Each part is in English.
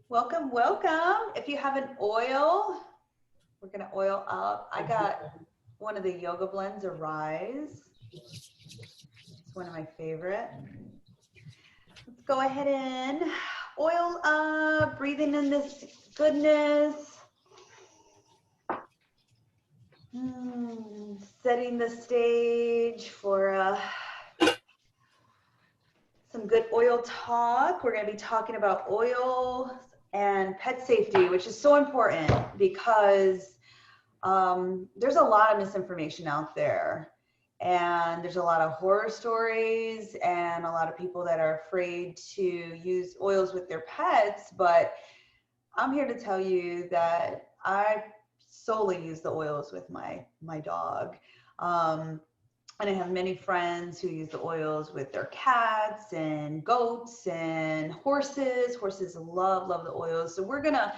Welcome, welcome. If you have an oil, we're gonna oil up. I got one of the Yoga Blends Arise. It's one of my favorite. Let's go ahead and oil up, breathing in this goodness. Setting the stage for some good oil talk. We're going to be talking about oils and pet safety, which is so important because there's a lot of misinformation out there, and there's a lot of horror stories and a lot of people that are afraid to use oils with their pets. But I'm here to tell you that I solely use the oils with my dog. And I have many friends who use the oils with their cats and goats and horses. Horses love the oils. So we're gonna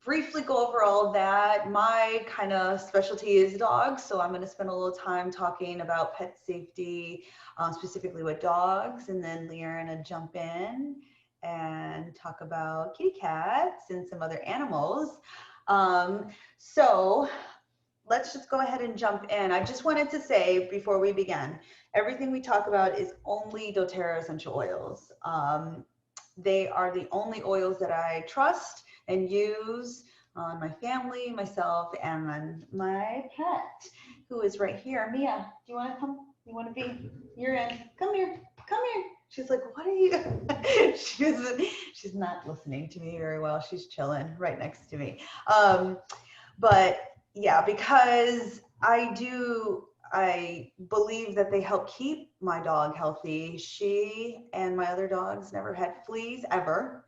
briefly go over all of that. My kind of specialty is dogs, so I'm gonna spend a little time talking about pet safety, specifically with dogs, and then Leah and I jump in and talk about kitty cats and some other animals. So let's just go ahead and jump in. I just wanted to say before we begin, everything we talk about is only doTERRA essential oils. They are the only oils that I trust and use on my family, myself, and on my pet, who is right here. Mia, do you want to come? You want to be? You're in. Come here. Come here. She's like, what are you? she's not listening to me very well. She's chilling right next to me. But yeah, because I believe that they help keep my dog healthy. She and my other dogs never had fleas ever.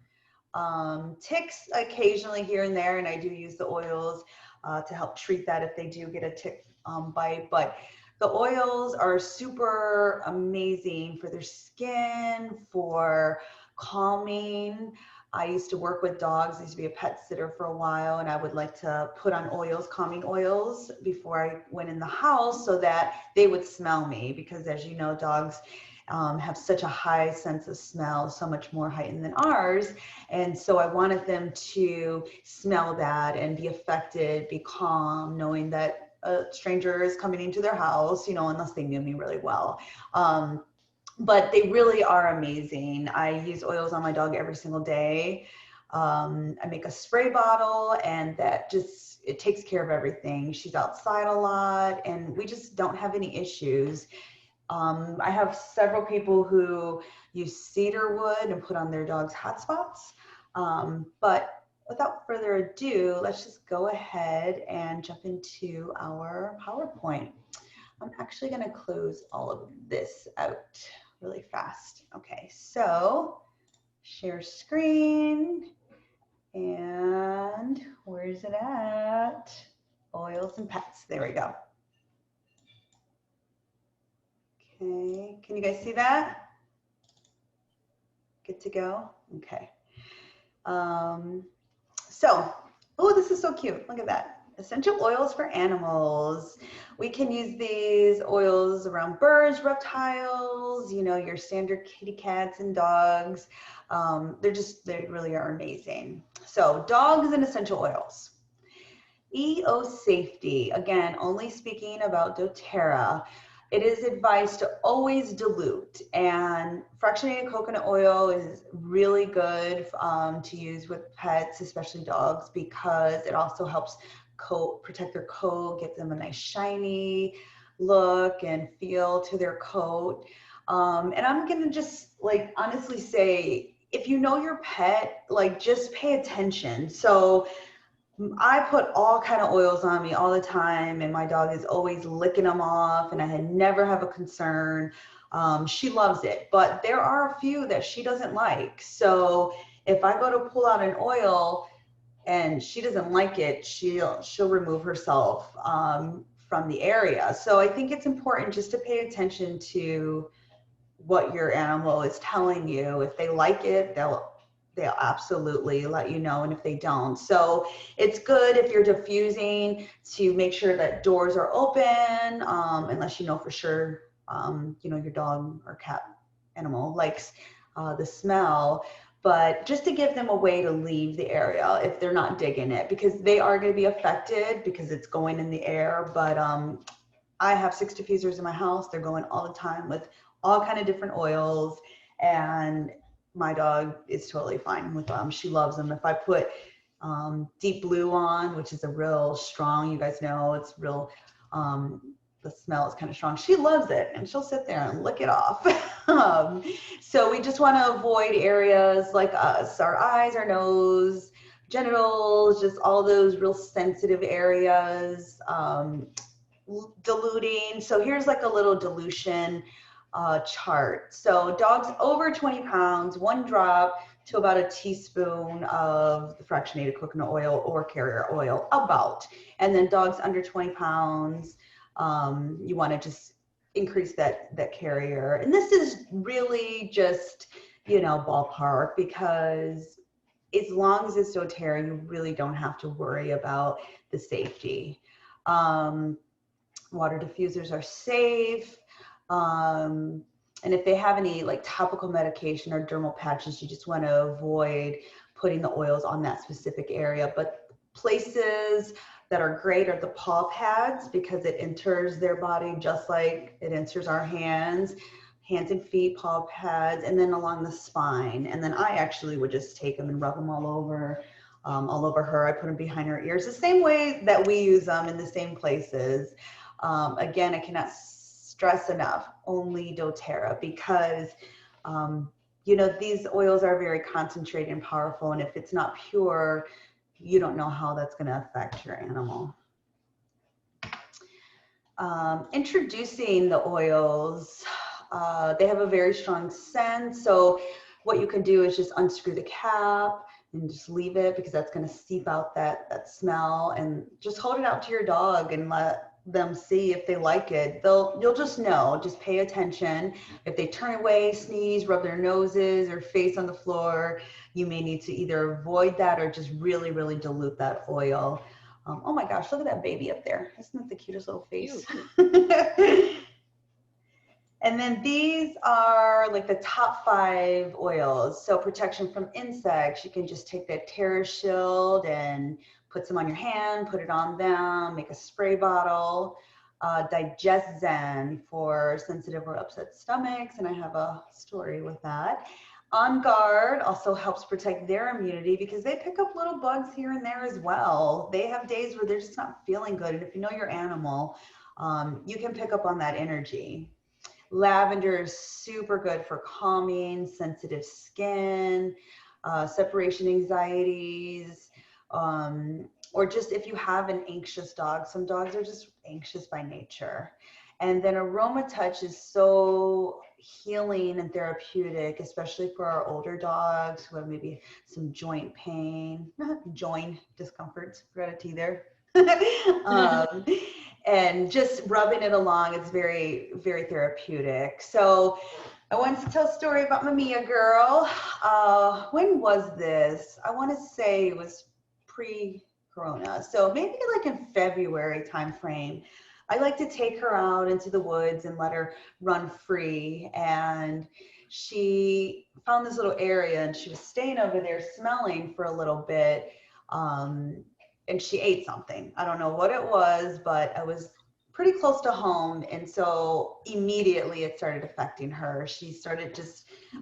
Ticks occasionally here and there, and I do use the oils to help treat that if they do get a tick bite. But the oils are super amazing for their skin, for calming. I used to work with dogs. I used to be a pet sitter for a while, and I would like to put on oils, calming oils, before I went in the house so that they would smell me. Because as you know, dogs have such a high sense of smell, so much more heightened than ours. And so I wanted them to smell that and be affected, be calm, knowing that a stranger is coming into their house, unless they knew me really well. But they really are amazing. I use oils on my dog every single day. I make a spray bottle, and it takes care of everything. She's outside a lot, and we just don't have any issues. I have several people who use cedar wood and put on their dog's hot spots. But without further ado, let's just go ahead and jump into our PowerPoint. I'm actually going to close all of this out really fast. Okay, so share screen, and where is it at? Oils and pets. There we go. Okay, can you guys see that? Good to go? Okay. Oh, this is so cute. Look at that. Essential oils for animals. We can use these oils around birds, reptiles, your standard kitty cats and dogs. They really are amazing. So dogs and essential oils. EO safety, again, only speaking about doTERRA. It is advised to always dilute, and fractionated coconut oil is really good to use with pets, especially dogs, because it also helps protect their coat, give them a nice shiny look and feel to their coat. And I'm gonna just honestly say, if you know your pet, just pay attention. So I put all kind of oils on me all the time, and my dog is always licking them off, and I had never have a concern. She loves it, but there are a few that she doesn't like. So if I go to pull out an oil and she doesn't like it, she'll remove herself from the area. So I think it's important just to pay attention to what your animal is telling you. If they like it, they'll absolutely let you know, and if they don't. So it's good if you're diffusing to make sure that doors are open, unless you know for sure, your dog or cat animal likes the smell. but just to give them a way to leave the area if they're not digging it, because they are going to be affected because it's going in the air. But I have 6 diffusers in my house. They're going all the time with all kind of different oils, and my dog is totally fine with them. She loves them. If I put Deep Blue on, which is a real strong, you guys know it's real, the smell is kind of strong. She loves it, and she'll sit there and lick it off. So we just want to avoid areas like us, our eyes, our nose, genitals, just all those real sensitive areas. Diluting. So here's like a little dilution chart. So dogs over 20 pounds, 1 drop to about a teaspoon of the fractionated coconut oil or carrier oil, about. And then dogs under 20 pounds, you want to just increase that carrier. And this is really just, you know, ballpark, because as long as it's doTERRA, you really don't have to worry about the safety. Water diffusers are safe. And if they have any like topical medication or dermal patches, you just want to avoid putting the oils on that specific area. But places that are great are the paw pads, because it enters their body just like it enters our hands and feet, paw pads, and then along the spine. And then I actually would just take them and rub them all over her. I put them behind her ears, the same way that we use them, in the same places. Again, I cannot stress enough, only doTERRA, because you know, these oils are very concentrated and powerful, and if it's not pure, you don't know how that's going to affect your animal. Introducing the oils, they have a very strong scent, so what you can do is just unscrew the cap and just leave it, because that's going to seep out that smell, and just hold it out to your dog and let them see if they like it. You'll just know. Just pay attention. If they turn away, sneeze, rub their noses or face on the floor, you may need to either avoid that or just really, really dilute that oil. Oh my gosh, look at that baby up there. Isn't that the cutest little face? And then these are like the top 5 oils. So protection from insects, you can just take that TerraShield and put some on your hand, put it on them, make a spray bottle. DigestZen for sensitive or upset stomachs, and I have a story with that. On Guard also helps protect their immunity, because they pick up little bugs here and there as well. They have days where they're just not feeling good, and if you know your animal, you can pick up on that energy. Lavender is super good for calming sensitive skin, separation anxieties, or just if you have an anxious dog. Some dogs are just anxious by nature. And then AromaTouch is so healing and therapeutic, especially for our older dogs who have maybe some joint pain, joint discomforts, forgot a T there. And just rubbing it along, it's very, very therapeutic. So I wanted to tell a story about my Mia girl. When was this? I want to say it was pre-corona. So maybe like in February timeframe. I like to take her out into the woods and let her run free. And she found this little area, and she was staying over there smelling for a little bit. And she ate something. I don't know what it was, but I was pretty close to home. And so immediately it started affecting her. She started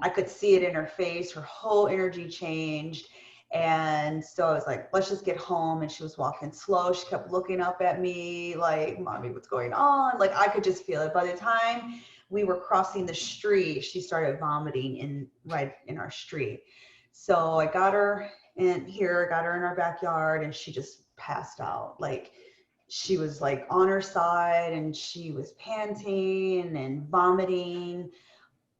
I could see it in her face, her whole energy changed. And so I was like, let's just get home. And she was walking slow. She kept looking up at me like, Mommy, what's going on? Like, I could just feel it. By the time we were crossing the street, she started vomiting right in our street. So I got her got her in our backyard, and she just passed out. Like, she was like on her side, and she was panting and vomiting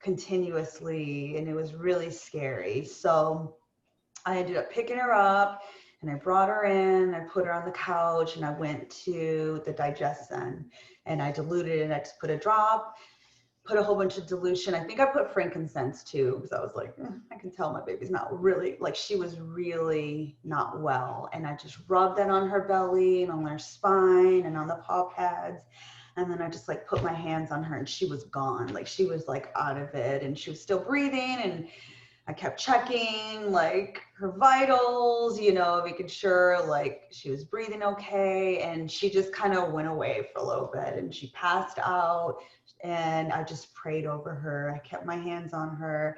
continuously, and it was really scary. So I ended up picking her up, and I brought her in, I put her on the couch, and I went to the DigestZen, and I diluted it. I just put a drop, put a whole bunch of dilution. I think I put frankincense too, because I was like, I can tell my baby's not really, like, she was really not well. And I just rubbed that on her belly and on her spine and on the paw pads. And then I just like put my hands on her, and she was gone. Like, she was like out of it, and she was still breathing. And I kept checking like her vitals, you know, making sure like she was breathing okay. And she just kind of went away for a little bit and she passed out. And I just prayed over her. I kept my hands on her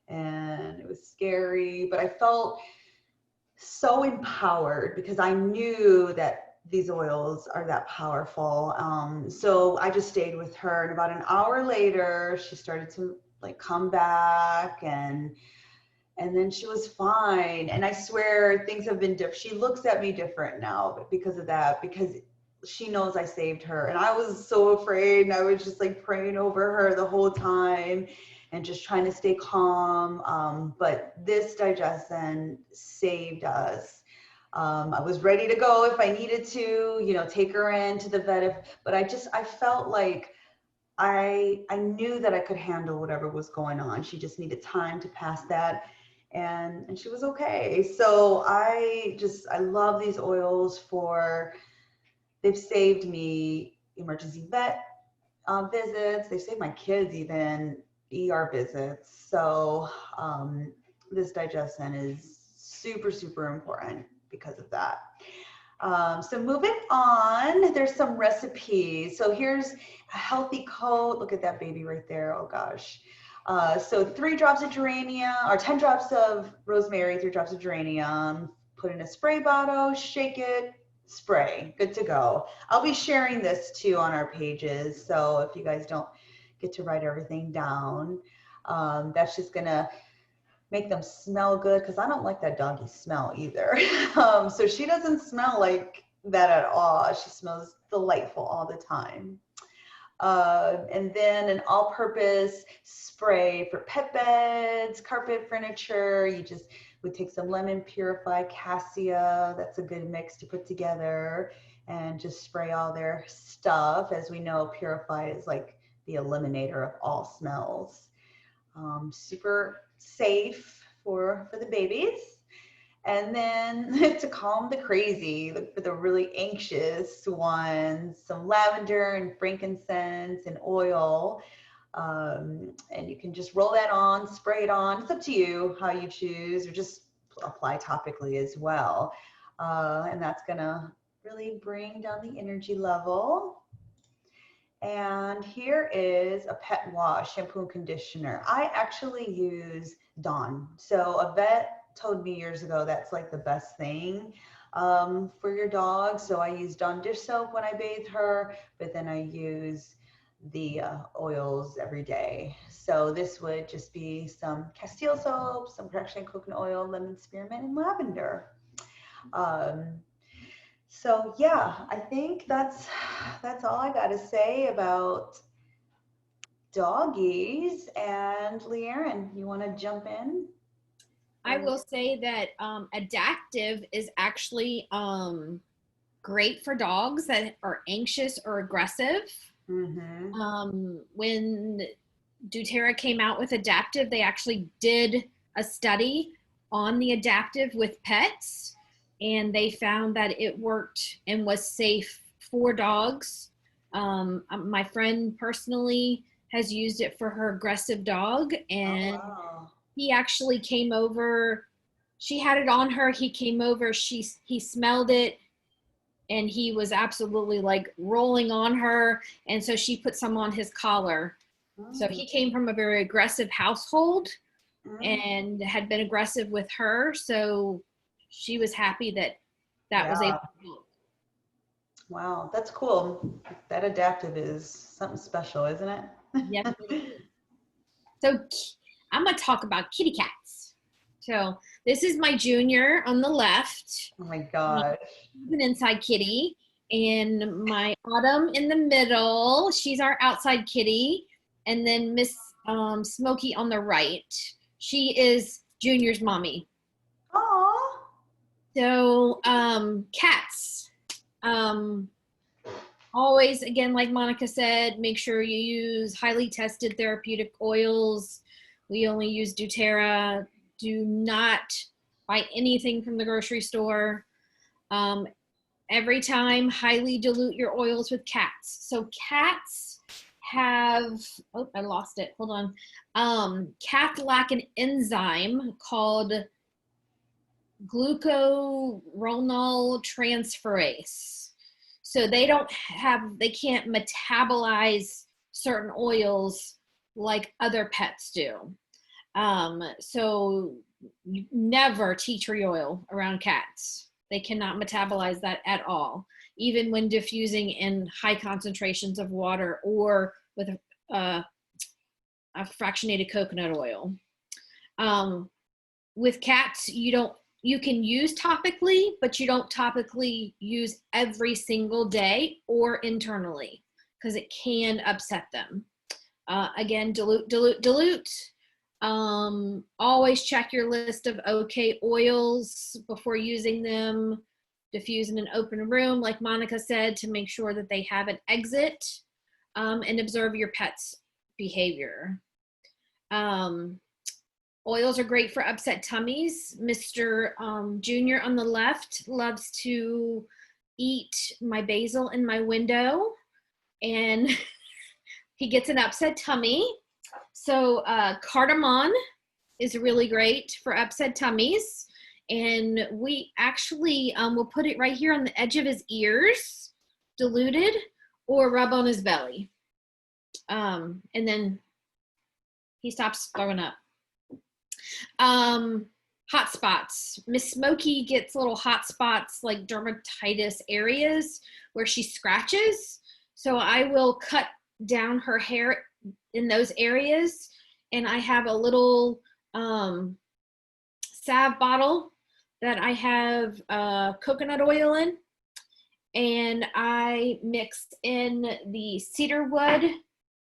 and it was scary, but I felt so empowered because I knew that these oils are that powerful. So I just stayed with her, and about an hour later, she started to like come back, and then she was fine. And I swear things have been different. She looks at me different now because of that, because she knows I saved her. And I was so afraid, and I was just like praying over her the whole time and just trying to stay calm. But this digestion saved us. I was ready to go if I needed to, you know, take her in to the vet. But I felt like I knew that I could handle whatever was going on. She just needed time to pass that. And she was okay. So I love these oils they've saved me emergency vet visits. They saved my kids even ER visits. So this digestion is super, super important because of that. So moving on, there's some recipes. So here's a healthy coat. Look at that baby right there. Oh gosh. So 3 drops of geranium or 10 drops of rosemary, 3 drops of geranium, put in a spray bottle, shake it, spray, good to go. I'll be sharing this too on our pages. So if you guys don't get to write everything down, that's just gonna make them smell good, because I don't like that doggy smell either. So she doesn't smell like that at all. She smells delightful all the time. And then an all-purpose spray for pet beds, carpet furniture. You just would take some lemon purify cassia. That's a good mix to put together and just spray all their stuff. As we know, purify is like the eliminator of all smells. Super safe for the babies. And then to calm the crazy, for the really anxious ones, some lavender and frankincense and oil. And you can just roll that on, spray it on. It's up to you how you choose, or just apply topically as well. And that's gonna really bring down the energy level. And here is a pet wash, shampoo and conditioner. I actually use Dawn. So a vet told me years ago that's like the best thing for your dog. So I use Dawn dish soap when I bathe her, but then I use the oils every day. So this would just be some Castile soap, some Production coconut oil, lemon spearmint, and lavender. So yeah, I think that's all I got to say about doggies. And Leerin, you want to jump in? I will say that adaptive is actually great for dogs that are anxious or aggressive. When doTERRA came out with adaptive, they actually did a study on the adaptive with pets, and they found that it worked and was safe for dogs. My friend personally has used it for her aggressive dog, and Oh, wow. he actually came over. She had it on her. He came over. He smelled it, and he was absolutely like rolling on her. And so she put some on his collar. So he came from a very aggressive household and had been aggressive with her. So she was happy that was able to help. Wow, that's cool. That adaptive is something special, isn't it? Yes, it is. So I'm going to talk about kitty cats. So this is my Junior on the left. Oh my gosh. She's an inside kitty. And my Autumn in the middle. She's our outside kitty. And then Miss Smokey on the right. She is Junior's mommy. Aww. So cats. Always, again, like Monica said, make sure you use highly tested therapeutic oils. We only use doTERRA. Do not buy anything from the grocery store. Every time, highly dilute your oils with cats. So cats have, oh, I lost it. Hold on. Cats lack an enzyme called glucuronol transferase. So they can't metabolize certain oils like other pets do. So you never tea tree oil around cats. They cannot metabolize that at all, even when diffusing in high concentrations of water or with a fractionated coconut oil. With cats, you can use topically, but you don't topically use every single day or internally because it can upset them. Again, dilute. Always check your list of okay oils before using them. Diffuse in an open room, like Monica said, to make sure that they have an exit, and observe your pet's behavior. Oils are great for upset tummies. Mr. Junior on the left loves to eat my basil in my window, and he gets an upset tummy. So cardamom is really great for upset tummies. And we actually will put it right here on the edge of his ears, diluted, or rub on his belly. And then he stops throwing up. Hot spots. Miss Smokey gets little hot spots like dermatitis areas where she scratches. So I will cut down her hair in those areas. And I have a little salve bottle that I have coconut oil in. And I mix in the cedarwood,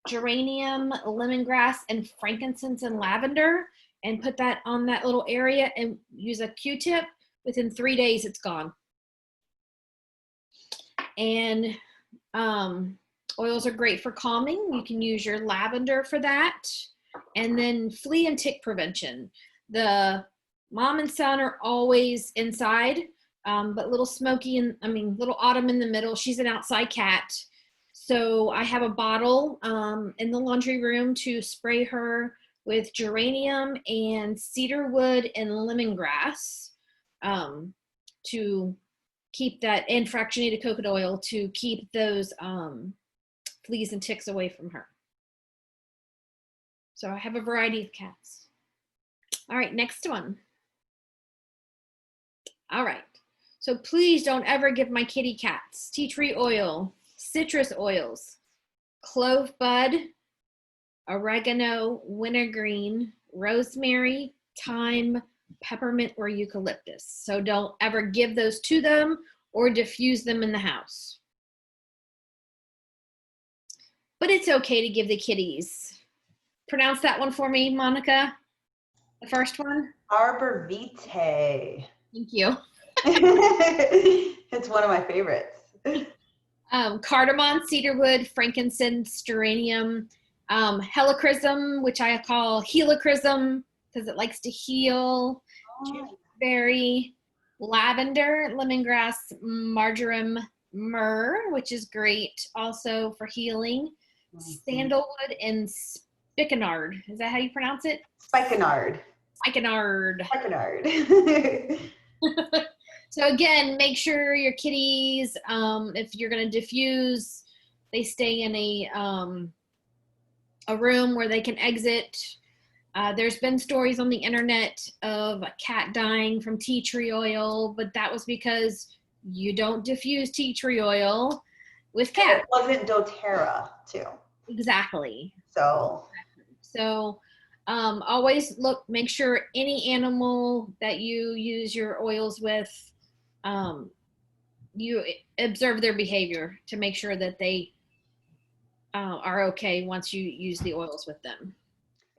geranium, lemongrass, and frankincense and lavender, and put that on that little area and use a Q-tip. Within 3 days, it's gone. And oils are great for calming. You can use your lavender for that. And then flea and tick prevention. The mom and son are always inside, but little little Autumn in the middle, she's an outside cat. So I have a bottle in the laundry room to spray her with geranium and cedarwood and lemongrass to keep that, and fractionated coconut oil to keep those fleas and ticks away from her. So I have a variety of cats. All right, next one. All right, so please don't ever give my kitty cats tea tree oil, citrus oils, clove bud, oregano, wintergreen, rosemary, thyme, peppermint, or eucalyptus. So don't ever give those to them or diffuse them in the house. But it's okay to give the kitties. Pronounce that one for me, Monica. The first one. Arbor Vitae. Thank you. It's one of my favorites. Cardamom, cedarwood, frankincense, geranium, helichrysum, which I call helichrysum because it likes to heal, berry, lavender, lemongrass, marjoram, myrrh, which is great also for healing, sandalwood, and spikenard. Is that how you pronounce it? Spikenard. Spikenard. Spikenard. So again, make sure your kitties, if you're going to diffuse, they stay in a room where they can exit. There's been stories on the internet of a cat dying from tea tree oil, but that was because you don't diffuse tea tree oil with cats. It wasn't doTERRA too. Exactly. So always make sure any animal that you use your oils with, you observe their behavior to make sure that they are okay once you use the oils with them.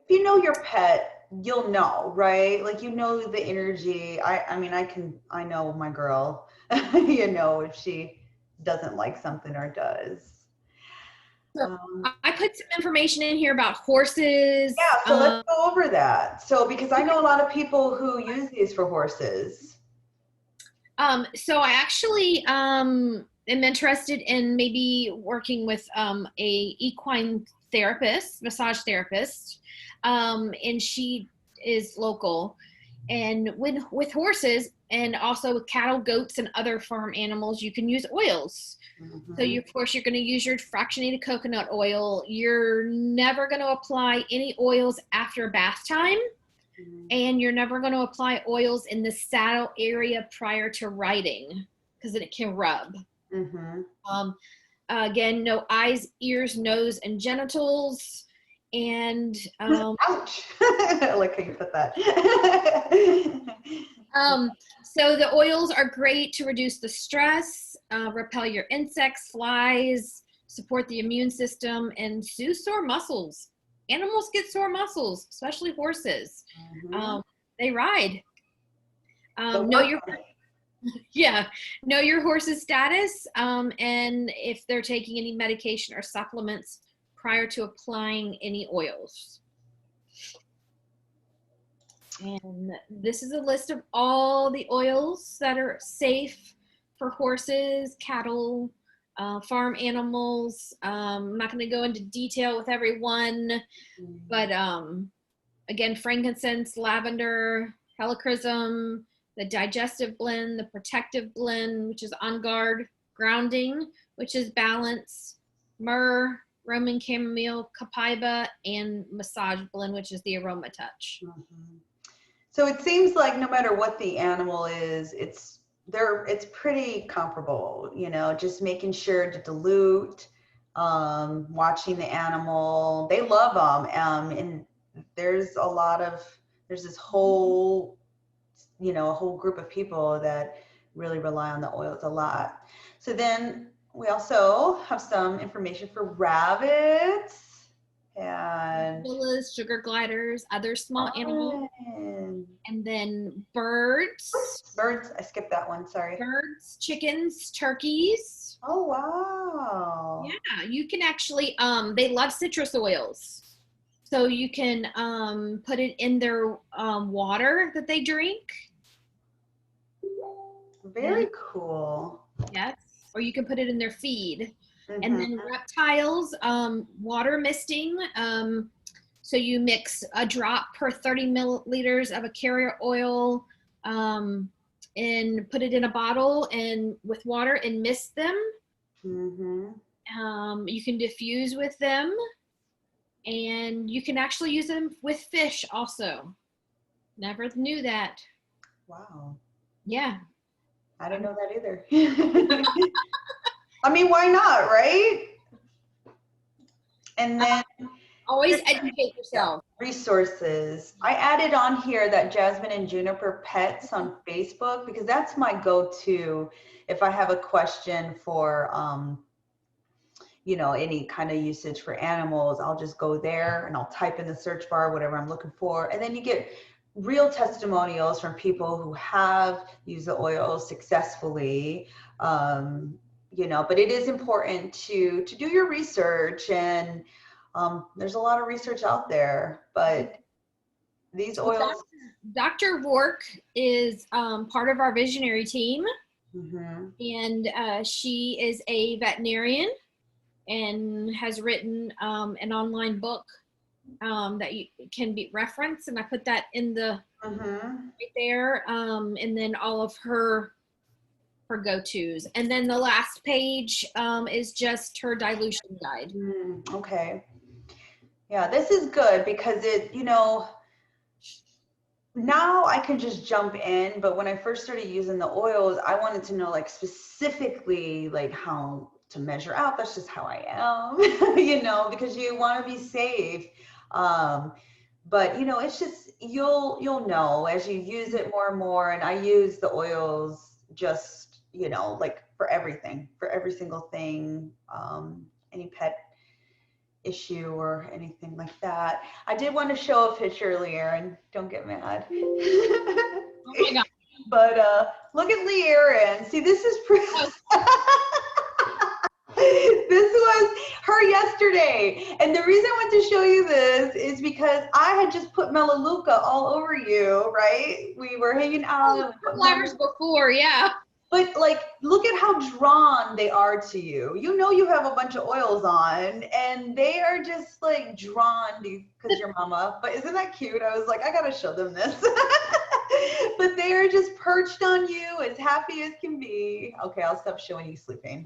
If you know your pet, you'll know, right? Like, you know the energy. I know my girl, you know, if she doesn't like something or does. I put some information in here about horses. Yeah, so let's go over that. So, because I know a lot of people who use these for horses. So I actually am interested in maybe working with a equine therapist, massage therapist, and she is local. And with horses and also with cattle, goats, and other farm animals, you can use oils. So Mhm. of course, you're going to use your fractionated coconut oil. You're never going to apply any oils after bath time, and you're never going to apply oils in the saddle area prior to riding because it can rub. Mhm. Um, Again, no eyes, ears, nose, and genitals. And Ouch. I like how you put that. so the oils are great to reduce the stress, repel your insects, flies, support the immune system, and soothe sore muscles. Animals get sore muscles, especially horses. Mhm. They ride. They'll Know work your on it. Yeah, know your horse's status, and if they're taking any medication or supplements prior to applying any oils. And this is a list of all the oils that are safe for horses, cattle, farm animals. I'm not going to go into detail with every one, but again, frankincense, lavender, helichrysum, the digestive blend, the protective blend, which is on guard, grounding, which is balance, myrrh, Roman chamomile, copaiba, and massage blend, which is the aroma touch. Mhm. So it seems like no matter what the animal is, it's pretty comparable, just making sure to dilute, watching the animal. They love them. And there's there's this whole, a whole group of people that really rely on the oils a lot. So then we also have some information for rabbits and Gorillas, sugar gliders, other small animals, fun. and then birds, Oops, birds. I skipped that one. Sorry. chickens, turkeys. Oh, wow. Yeah, you can actually, they love citrus oils. So you can put it in their water that they drink. Very cool. Yes. Or you can put it in their feed. And Mhm. then reptiles, water misting. So you mix a drop per 30 milliliters of a carrier oil, and put it in a bottle and with water and mist them. Mhm. You can diffuse with them, and you can actually use them with fish also. Never knew that. Wow. Yeah. I didn't know that either. I mean, why not, right? And then Always educate yourself. resources. I added on here that Jasmine and Juniper Pets on Facebook because that's my go-to if I have a question for any kind of usage for animals. I'll just go there and I'll type in the search bar whatever I'm looking for, and then you get real testimonials from people who have used the oil successfully. But it is important to do your research, and there's a lot of research out there, but these oils. Dr. Rourke is part of our visionary team, and she is a veterinarian and has written an online book that you can be referenced, and I put that in the right there, and then all of her go-tos, and then the last page is just her dilution guide. Okay. Yeah, this is good because now I can just jump in, but when I first started using the oils, I wanted to know like specifically like how to measure out. That's just how I am, because you want to be safe. But it's just you'll know as you use it more and more. And I use the oils just like for everything, for every single thing, any pet issue or anything like that. I did want to show a picture earlier, and don't get mad. Oh my God. But look at Lee Aaron. See, this is this was her yesterday. And the reason I want to show you this is because I had just put Melaleuca all over you, right? We were hanging out. Flowers before, yeah. But like, look at how drawn they are to you. You know, you have a bunch of oils on and they are just like drawn because you're mama. But isn't that cute? I was like, I gotta show them this. But they are just perched on you, as happy as can be. Okay, I'll stop showing you sleeping.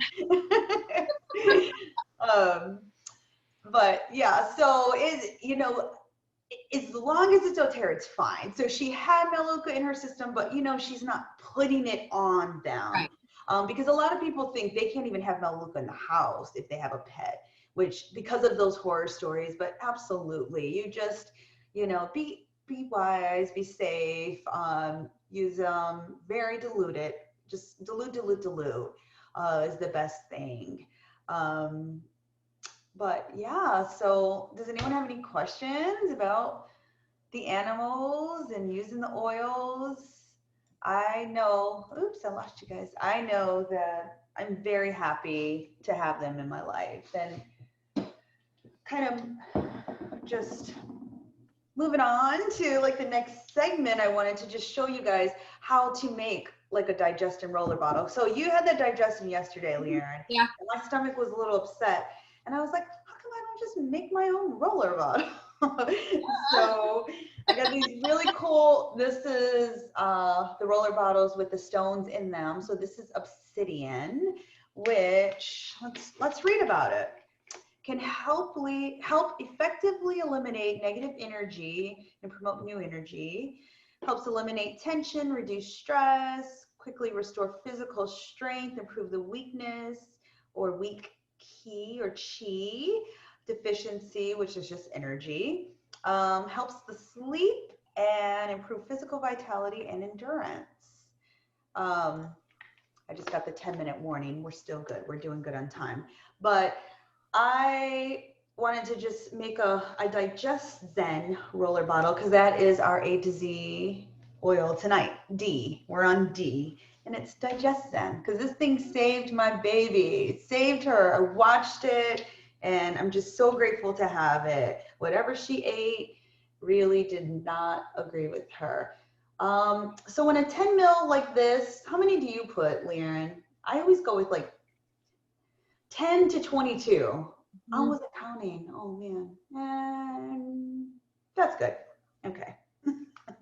But yeah, so as long as it's doTERRA, it's fine. So she had Melaleuca in her system, but she's not putting it on them. Right. Because a lot of people think they can't even have Melaleuca in the house if they have a pet, which because of those horror stories, but absolutely, you just, be wise, be safe, use very diluted, just dilute is the best thing. But yeah, so does anyone have any questions about the animals and using the oils? I know, oops, I lost you guys. I know that I'm very happy to have them in my life. And kind of just moving on to like the next segment, I wanted to just show you guys how to make like a digestin roller bottle. So you had the digestin yesterday, Liaren. Yeah. And my stomach was a little upset. And I was like, how come I don't just make my own roller bottle? So I got these really cool, this is the roller bottles with the stones in them. So this is obsidian, which let's read about it. Can help effectively eliminate negative energy and promote new energy. Helps eliminate tension, reduce stress, quickly restore physical strength, improve the weakness or weak ki or chi deficiency, which is just energy. Helps the sleep and improve physical vitality and endurance. I just got the 10-minute warning. We're still good. We're doing good on time. But I wanted to just make a Digest Zen roller bottle because that is our A to Z oil tonight. D. We're on D. And it's Digest Zen because this thing saved my baby. It saved her. I watched it and I'm just so grateful to have it. Whatever she ate really did not agree with her. So in a 10 mil like this, how many do you put, Liaren? I always go with like 10 to 22. I wasn't counting. Oh man. And that's good. Okay.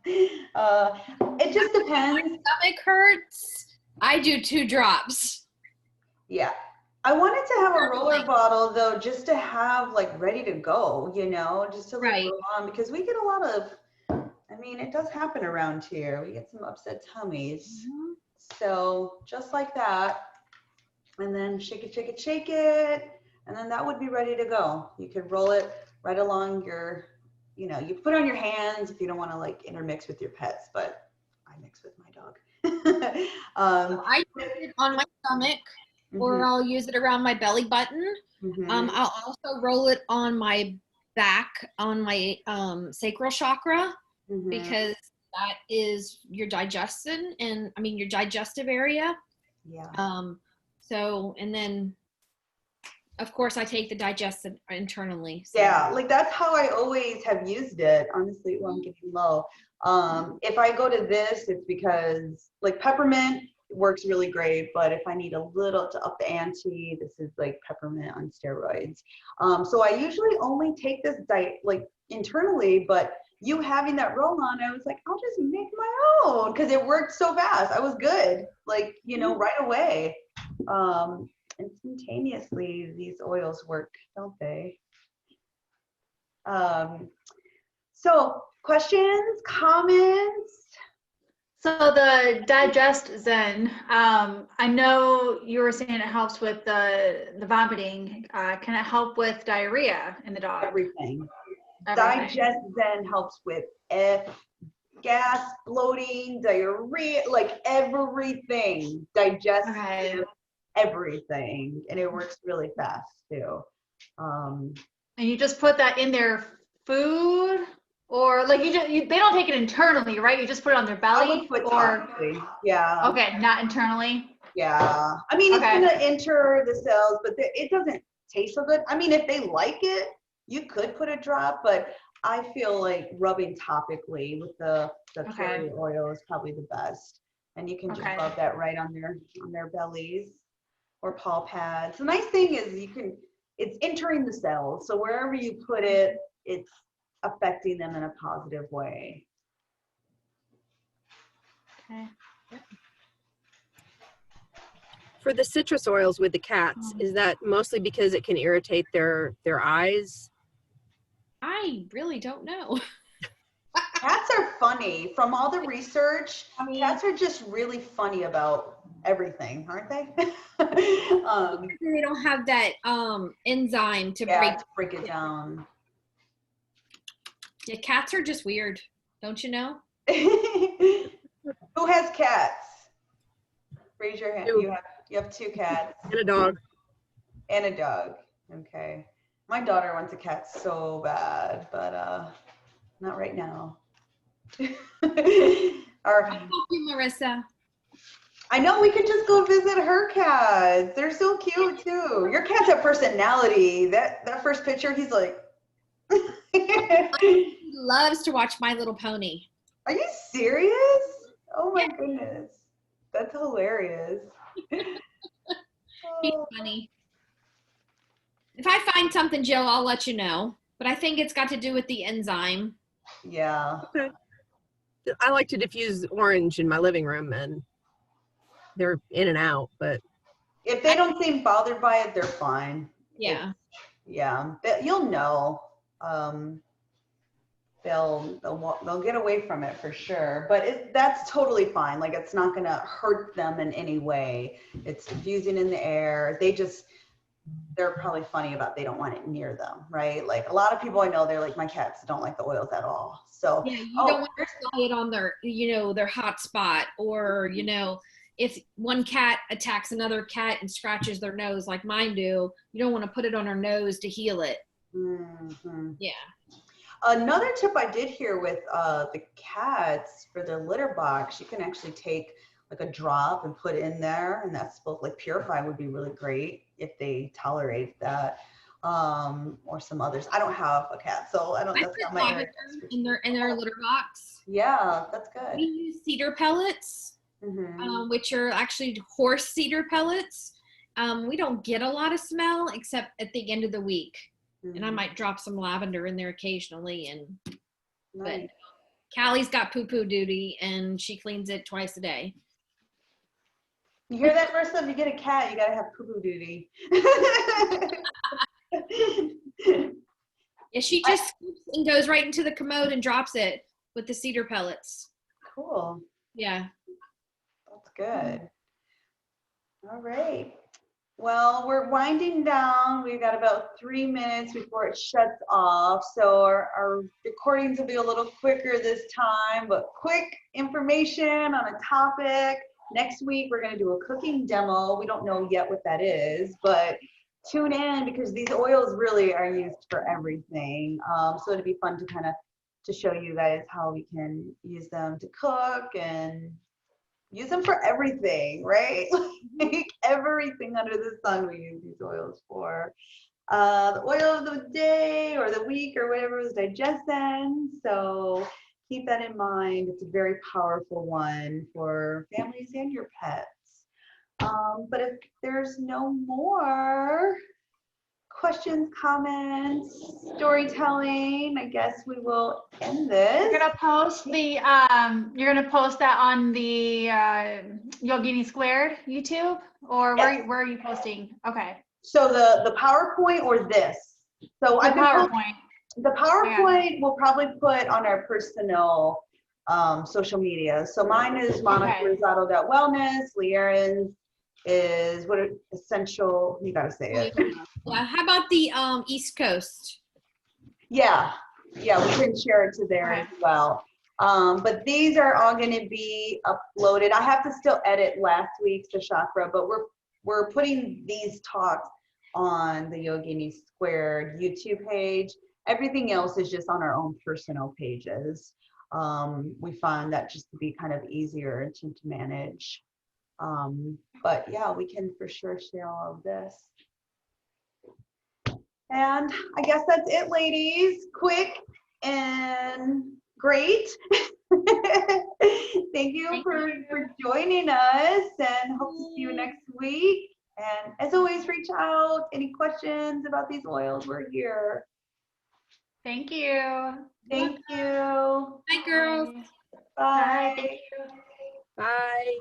It just depends. My stomach hurts. I do 2 drops. Yeah. I wanted to have a roller bottle though, just to have like ready to go, just to like go on because we get a lot of, it does happen around here. We get some upset tummies. Mm-hmm. So just like that. And then shake it. And then that would be ready to go. You could roll it right along your, you put it on your hands if you don't want to like intermix with your pets, but I mix with my dog. So I use it on my stomach or I'll use it around my belly button. I'll also roll it on my back, on my sacral chakra, because that is your digestion and your digestive area. Yeah. So, and then of course I take the digestive internally. So. Yeah, like that's how I always have used it. Honestly, I'm getting low. If I go to this, it's because like peppermint works really great, but if I need a little to up the ante, this is like peppermint on steroids. So I usually only take this like internally, but you having that roll on, I was like, I'll just make my own because it worked so fast. I was good, like, right away. Instantaneously, these oils work, don't they? So questions, comments? So the Digest Zen, I know you were saying it helps with the vomiting. Can it help with diarrhea in the dog? Everything. Digest Zen helps with gas, bloating, diarrhea, like everything. Digestive, everything. And it works really fast too. And you just put that in their food? Or like they don't take it internally, right? You just put it on their belly? I would put topically. Yeah. Okay, not internally? Yeah. It's going to enter the cells, but it doesn't taste so good. If they like it, you could put a drop, but I feel like rubbing topically with the puree oil is probably the best. and you can just Okay. rub that right on their bellies or paw pads. The nice thing is it's entering the cells. So wherever you put it, it's affecting them in a positive way. Okay. For the citrus oils with the cats, is that mostly because it can irritate their eyes? I really don't know. Cats are funny. From all the research, I mean, cats are just really funny about everything, aren't they? they don't have that enzyme to break. Yeah, to break it down. Yeah, cats are just weird, don't you know? Who has cats? Raise your hand. Two. You have 2 cats And a dog. and a dog. Okay. My daughter wants a cat so bad, but not right now. Or, Thank you, Marissa. I know we could just go visit her cats. They're so cute too. Your cats have personality. That first picture, he's like. He loves to watch My Little Pony. Are you serious? Oh my goodness. That's hilarious. He's funny. If I find something, Jill, I'll let you know. But I think it's got to do with the enzyme. Yeah. I like to diffuse orange in my living room, and they're in and out, but If they don't seem bothered by it, they're fine. Yeah. Yeah. You'll know. They'll get away from it for sure, but that's totally fine. Like, it's not going to hurt them in any way. It's diffusing in the air. They're probably funny about they don't want it near them, right? Like, a lot of people I know, they're like, my cats don't like the oils at all. So Yeah, you don't want to try it on their hot spot, or, if one cat attacks another cat and scratches their nose like mine do, you don't want to put it on her nose to heal it. Mm-hmm. Yeah. Another tip I did hear with the cats for their litter box, you can actually take like a drop and put in there, and that's both like Purify would be really great if they tolerate that, or some others. I don't have a cat, so I don't. I That's put not my area. lavender in their litter box. Yeah, that's good. We use cedar pellets, which are actually horse cedar pellets. We don't get a lot of smell except at the end of the week. And I might drop some lavender in there occasionally. Nice. But Callie's got poo-poo duty, and she cleans it twice a day. You hear that, Marissa? If you get a cat, you gotta have poo-poo duty. Yeah, she just scoops and goes right into the commode and drops it with the cedar pellets. Cool. Yeah. That's good. All right. Well, we're winding down. We've got about 3 minutes before it shuts off. So our recordings will be a little quicker this time, but quick information on a topic. Next week, we're going to do a cooking demo. We don't know yet what that is, but tune in because these oils really are used for everything. So it'd be fun to show you guys how we can use them to cook and use them for everything, right? Like everything under the sun we use these oils for. The oil of the day or the week or whatever is digestin. So keep that in mind. It's a very powerful one for families and your pets. But if there's no more questions, comments, storytelling, I guess we will end this. You're gonna post that on the Yogini Squared YouTube, or Yes. where are you posting? Okay. So the PowerPoint or this? So The PowerPoint. The PowerPoint we'll probably put on our personal social media. So mine is monicarizzotto.wellness. Leerin's is essential. You gotta say it. Yeah. How about the East Coast? Yeah, we can share it to there as well. But these are all going to be uploaded. I have to still edit last week's the chakra, but we're putting these talks on the Yogini Squared YouTube page. Everything else is just on our own personal pages. We found that just to be kind of easier to manage. But yeah, we can for sure share all of this. And I guess that's it, ladies. Quick and great. Thank you Thank for you. joining us and hope to see you next week. And as always, reach out. Any questions about these oils, we're here. Thank you. Thank you. Bye, girls. Bye. Bye. Thank you. Bye.